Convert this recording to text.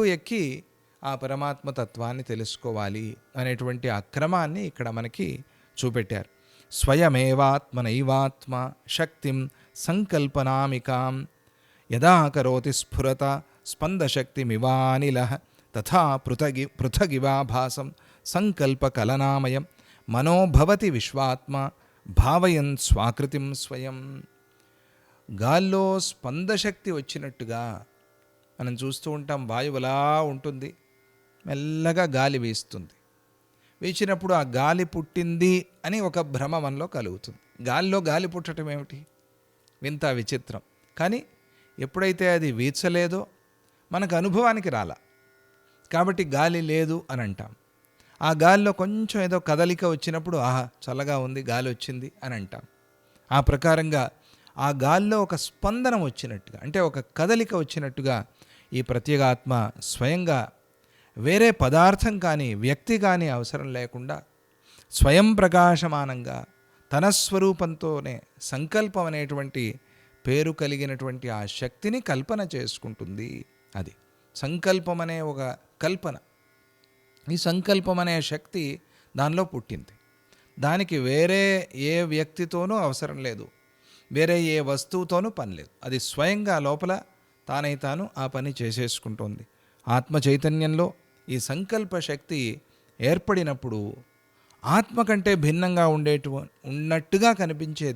ఎక్కి ఆ పరమాత్మ తత్వాన్ని తెలుసుకోవాలి అనేటువంటి అక్రమాన్ని ఇక్కడ మనకి చూపెట్టారు. స్వయమేవాత్మనైవాత్మ శక్తిం సంకల్పనామికాం యదా కరోతి స్ఫురత స్పందశక్తిమివానిల తథా పృథగివాభాసం సంకల్పకలనామయం మనోభవతి విశ్వాత్మ భావయన్ స్వాకృతిం స్వయం. గాల్లో స్పందశక్తి వచ్చినట్టుగా మనం చూస్తూ ఉంటాం. వాయువులా ఉంటుంది, మెల్లగా గాలి వీస్తుంది. వీచినప్పుడు ఆ గాలి పుట్టింది అని ఒక భ్రమ మనలో కలుగుతుంది. గాలిలో గాలి పుట్టడం ఏమిటి? వింత విచిత్రం. కానీ ఎప్పుడైతే అది వీచలేదో మనకు అనుభవానికి రాలా, కాబట్టి గాలి లేదు అని అంటాం. ఆ గాలిలో కొంచెం ఏదో కదలిక వచ్చినప్పుడు ఆహా చల్లగా ఉంది, గాలి వచ్చింది అని అంటాం. ఆ ప్రకారంగా ఆ గాలిలో ఒక స్పందనం వచ్చినట్టుగా, అంటే ఒక కదలిక వచ్చినట్టుగా ఈ ప్రత్యేగాత్మ స్వయంగా వేరే పదార్థం కానీ వ్యక్తి కానీ అవసరం లేకుండా స్వయం ప్రకాశమానంగా తన స్వరూపంతోనే సంకల్పం అనేటువంటి పేరు కలిగినటువంటి ఆ శక్తిని కల్పన చేసుకుంటుంది. అది సంకల్పం అనే ఒక కల్పన. ఈ సంకల్పం అనే శక్తి దానిలో పుట్టింది. దానికి వేరే ఏ వ్యక్తితోనూ అవసరం లేదు, వేరే ఏ వస్తువుతోనూ పని లేదు. అది స్వయంగా లోపల తానై తాను ఆ పని చేసేసుకుంటోంది. ఆత్మ చైతన్యంలో ఈ సంకల్ప శక్తి ఏర్పడినప్పుడు ఆత్మ కంటే భిన్నంగా ఉన్నట్టుగా కనిపించేది